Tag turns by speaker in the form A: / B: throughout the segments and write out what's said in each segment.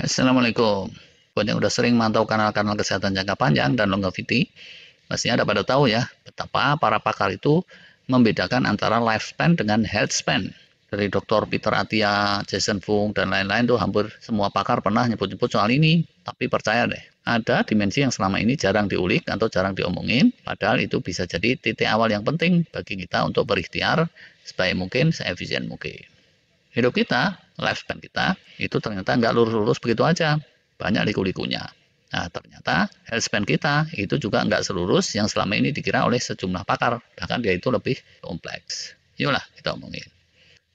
A: Assalamualaikum. Buat yang udah sering mantau kanal-kanal kesehatan jangka panjang dan longevity, pastinya ada pada tahu ya, betapa para pakar itu membedakan antara lifespan dengan health span. Dari Dr. Peter Attia, Jason Fung, dan lain-lain tuh hampir semua pakar pernah nyebut-nyebut soal ini. Tapi percaya deh, ada dimensi yang selama ini jarang diulik atau jarang diomongin, padahal itu bisa jadi titik awal yang penting bagi kita untuk berikhtiar sebaik mungkin, seefisien mungkin. Hidup kita, lifespan kita, itu ternyata nggak lurus-lurus begitu aja. Banyak liku-likunya. Nah, ternyata health span kita itu juga nggak selurus yang selama ini dikira oleh sejumlah pakar. Bahkan dia itu lebih kompleks. Yuklah kita omongin.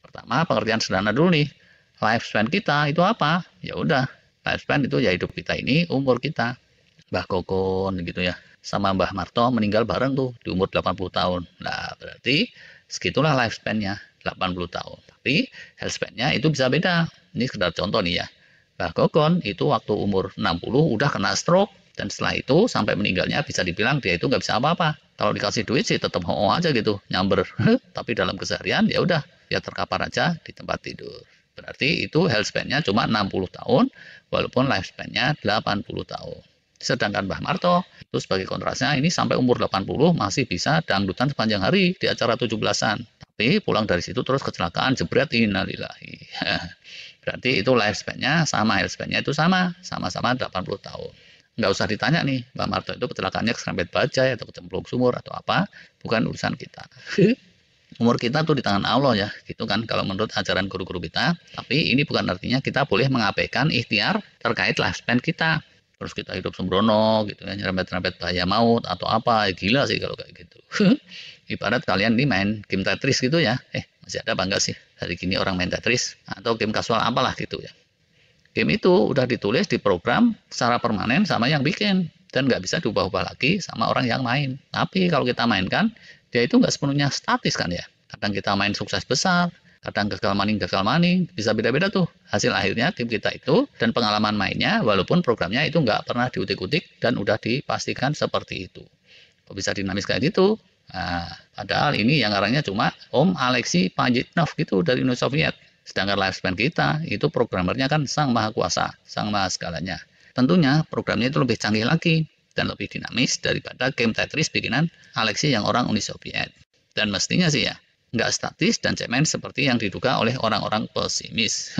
A: Pertama, pengertian sederhana dulu nih. Lifespan kita itu apa? Ya udah, lifespan itu ya hidup kita ini, umur kita. Mbah Kokon gitu ya. Sama Mbah Marto meninggal bareng tuh di umur 80 tahun. Nah, berarti segitulah lifespan-nya, 80 tahun. Tapi health span-nya itu bisa beda. Ini sekedar contoh nih ya. Mbah Kokon itu waktu umur 60 udah kena stroke, dan setelah itu sampai meninggalnya bisa dibilang dia itu nggak bisa apa-apa. Kalau dikasih duit sih tetap ho aja gitu, nyamber. Tapi dalam keseharian ya udah, ya terkapar aja di tempat tidur. Berarti itu health span-nya cuma 60 tahun, walaupun lifespan-nya 80 tahun. Sedangkan Mbah Marto itu sebagai kontrasnya ini sampai umur 80 masih bisa dangdutan sepanjang hari di acara 17-an. Tapi pulang dari situ terus kecelakaan jebret, innalillahi. Berarti itu lifespan-nya sama, healthspan-nya itu sama, sama-sama 80 tahun. Nggak usah ditanya nih, Mbak Marto itu kecelakaannya keserempet bajai atau kecemplung sumur atau apa, bukan urusan kita. Umur kita tuh di tangan Allah ya, gitu kan kalau menurut ajaran guru-guru kita. Tapi ini bukan artinya kita boleh mengabaikan ikhtiar terkait lifespan kita. Terus kita hidup sembrono gitu ya, nyerempet-nyerempet bahaya maut atau apa, ya gila sih kalau kayak gitu. Ibarat kalian nih main game Tetris gitu ya, masih ada apa enggak sih hari gini orang main Tetris atau game kasual apalah gitu ya. Game itu udah ditulis, diprogram secara permanen sama yang bikin, dan nggak bisa diubah-ubah lagi sama orang yang main. Tapi kalau kita mainkan, dia itu nggak sepenuhnya statis kan ya. Kadang kita main sukses besar, kadang gagal maning, bisa beda-beda tuh hasil akhirnya tim kita itu dan pengalaman mainnya, walaupun programnya itu nggak pernah diutik-utik dan udah dipastikan seperti itu. Kok bisa dinamis kayak gitu? Nah, padahal ini yang ngarangnya cuma Om Alexei Pajitnov gitu dari Uni Soviet. Sedangkan lifespan kita itu programmernya kan Sang Maha Kuasa, Sang Maha Segalanya. Tentunya programnya itu lebih canggih lagi dan lebih dinamis daripada game Tetris bikinan Alexei yang orang Uni Soviet. Dan mestinya sih ya, nggak statis dan cemen seperti yang diduga oleh orang-orang pesimis.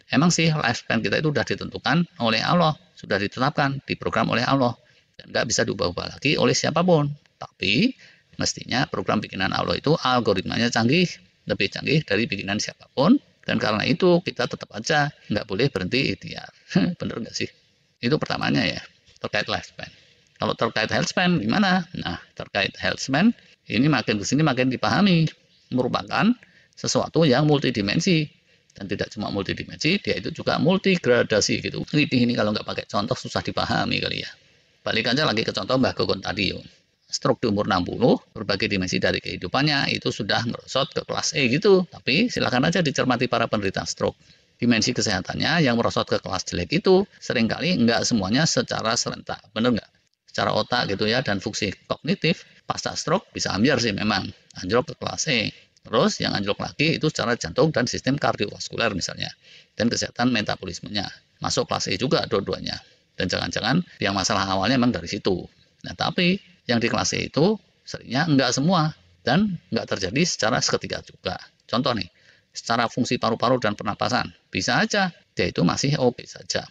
A: Emang sih lifespan kita itu sudah ditentukan oleh Allah, sudah ditetapkan, diprogram oleh Allah, dan nggak bisa diubah-ubah lagi oleh siapapun. Tapi mestinya program bikinan Allah itu algoritmanya canggih, lebih canggih dari bikinan siapapun, dan karena itu kita tetap aja nggak boleh berhenti ikhtiar. Bener nggak sih? Itu pertamanya ya, terkait lifespan. Kalau terkait healthspan gimana? Nah, terkait healthspan ini makin kesini makin dipahami merupakan sesuatu yang multidimensi, dan tidak cuma multidimensi, dia itu juga multigradasi gitu. Ini kalau nggak pakai contoh susah dipahami kali ya. Balik aja lagi ke contoh Mbah Gogon tadi yo. Stroke di umur 60, berbagai dimensi dari kehidupannya itu sudah merosot ke kelas E gitu. Tapi silakan aja dicermati para penderita stroke. Dimensi kesehatannya yang merosot ke kelas jelek itu seringkali nggak semuanya secara serentak, bener nggak? Secara otak gitu ya, dan fungsi kognitif pasca stroke bisa ambiar sih memang, anjlok ke kelas E. Terus yang anjlok lagi itu secara jantung dan sistem kardiovaskuler misalnya, dan kesehatan metabolismenya. Masuk kelas E juga dua-duanya. Dan jangan-jangan yang masalah awalnya memang dari situ. Nah, tapi yang di kelas E itu seringnya enggak semua dan enggak terjadi secara seketika juga. Contoh nih, secara fungsi paru-paru dan pernapasan, bisa aja dia itu masih oke saja.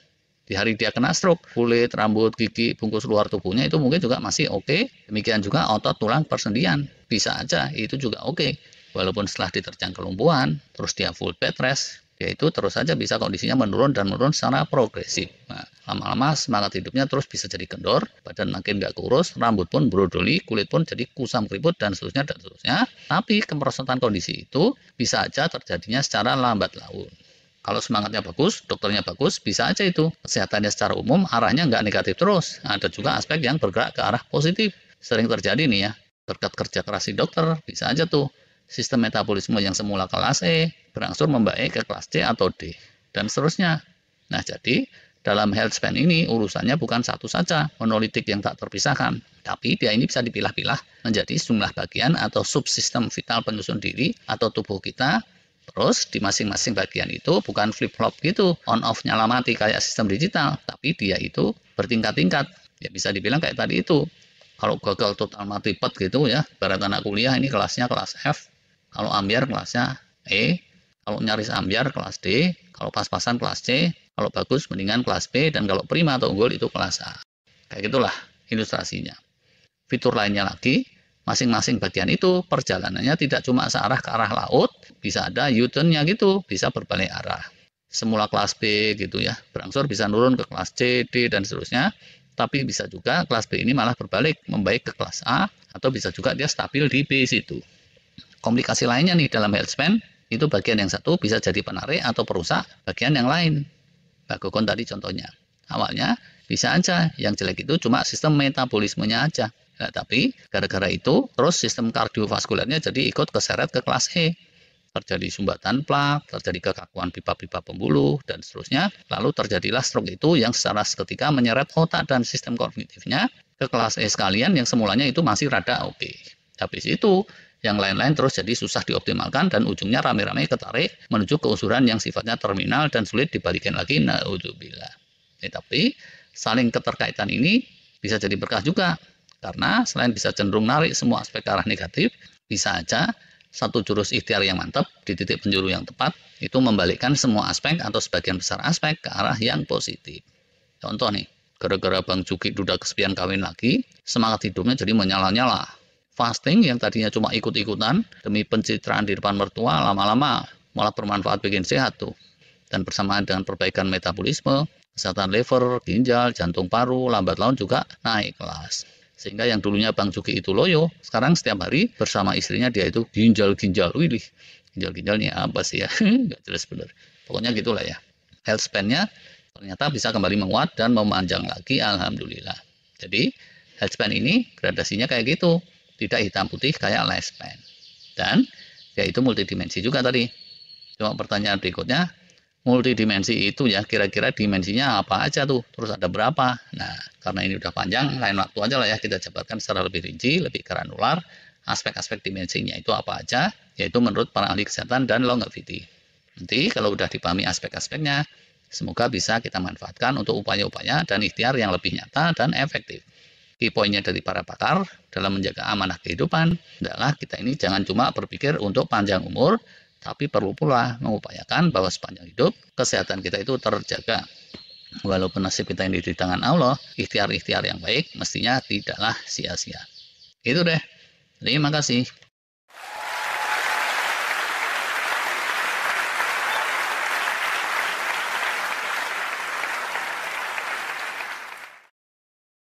A: Di hari dia kena stroke, kulit, rambut, gigi, bungkus luar tubuhnya itu mungkin juga masih oke. Demikian juga otot, tulang, persendian, bisa aja itu juga oke. Walaupun setelah diterjang kelumpuhan, terus dia full bed rest, dia itu terus saja bisa kondisinya menurun dan menurun secara progresif. Nah, lama-lama semangat hidupnya terus bisa jadi kendor, badan makin nggak kurus, rambut pun brodoli, kulit pun jadi kusam keriput, dan seterusnya, dan seterusnya. Tapi kemerosotan kondisi itu bisa aja terjadinya secara lambat laun. Kalau semangatnya bagus, dokternya bagus, bisa aja itu. Kesehatannya secara umum arahnya nggak negatif terus. Ada juga aspek yang bergerak ke arah positif. Sering terjadi nih ya, berkat kerja keras si dokter, bisa aja tuh sistem metabolisme yang semula kelas E berangsur membaik ke kelas C atau D, dan seterusnya. Nah, jadi dalam health span ini urusannya bukan satu saja, monolitik yang tak terpisahkan, tapi dia ini bisa dipilah-pilah menjadi sejumlah bagian atau subsistem vital penyusun diri atau tubuh kita Terus di masing-masing bagian itu bukan flip-flop gitu, on-off nyala mati kayak sistem digital, tapi dia itu bertingkat-tingkat. Ya bisa dibilang kayak tadi itu. Kalau gagal total mati pet gitu ya, barat anak kuliah ini kelasnya kelas F, kalau ambiar kelasnya E, kalau nyaris ambiar kelas D, kalau pas-pasan kelas C, kalau bagus mendingan kelas B, dan kalau prima atau unggul itu kelas A. Kayak gitulah ilustrasinya. Fitur lainnya lagi, masing-masing bagian itu perjalanannya tidak cuma searah ke arah laut, bisa ada U-turn-nya gitu, bisa berbalik arah. Semula kelas B gitu ya, berangsur bisa turun ke kelas C, D, dan seterusnya. Tapi bisa juga kelas B ini malah berbalik, membaik ke kelas A, atau bisa juga dia stabil di B situ. Komplikasi lainnya nih dalam health span, itu bagian yang satu bisa jadi penarik atau perusak bagian yang lain. Bagokon tadi contohnya. Awalnya bisa aja yang jelek itu cuma sistem metabolismenya aja. Nah, tapi gara-gara itu terus sistem kardiovaskulernya jadi ikut keseret ke kelas E. Terjadi sumbatan plak, terjadi kekakuan pipa-pipa pembuluh, dan seterusnya. Lalu terjadilah stroke itu yang secara seketika menyeret otak dan sistem kognitifnya ke kelas E sekalian yang semulanya itu masih rada oke. Habis itu, yang lain-lain terus jadi susah dioptimalkan dan ujungnya rame-rame ketarik menuju keusuran yang sifatnya terminal dan sulit dibalikin lagi, naudzubillah. Tapi saling keterkaitan ini bisa jadi berkah juga, karena selain bisa cenderung narik semua aspek ke arah negatif, bisa aja satu jurus ikhtiar yang mantap di titik penjuru yang tepat itu membalikkan semua aspek atau sebagian besar aspek ke arah yang positif. Contoh nih, gara-gara Bang Juki duda kesepian kawin lagi, semangat hidupnya jadi menyala-nyala. Fasting yang tadinya cuma ikut-ikutan demi pencitraan di depan mertua, lama-lama malah bermanfaat bikin sehat tuh. Dan bersamaan dengan perbaikan metabolisme, kesehatan liver, ginjal, jantung paru, lambat laun juga naik kelas. Sehingga yang dulunya Bang Juki itu loyo, sekarang setiap hari bersama istrinya dia itu ginjal-ginjal. Wih, ginjal-ginjalnya apa sih ya? Nggak jelas bener. Pokoknya gitulah ya. Health span-nya ternyata bisa kembali menguat dan memanjang lagi, alhamdulillah. Jadi, health span ini gradasinya kayak gitu. Tidak hitam putih kayak lifespan. Dan yaitu multidimensi juga tadi. Cuma pertanyaan berikutnya, multidimensi itu ya kira-kira dimensinya apa aja tuh, terus ada berapa? Nah, karena ini udah panjang, lain waktu aja lah ya kita jabarkan secara lebih rinci, lebih granular, aspek-aspek dimensinya itu apa aja, yaitu menurut para ahli kesehatan dan longevity. Nanti kalau udah dipahami aspek-aspeknya, semoga bisa kita manfaatkan untuk upaya-upaya dan ikhtiar yang lebih nyata dan efektif. Key poinnya dari para pakar dalam menjaga amanah kehidupan adalah kita ini jangan cuma berpikir untuk panjang umur, tapi perlu pula mengupayakan bahwa sepanjang hidup kesehatan kita itu terjaga. Walaupun nasib kita ini di tangan Allah, ikhtiar-ikhtiar yang baik mestinya tidaklah sia-sia. Itu deh. Terima kasih.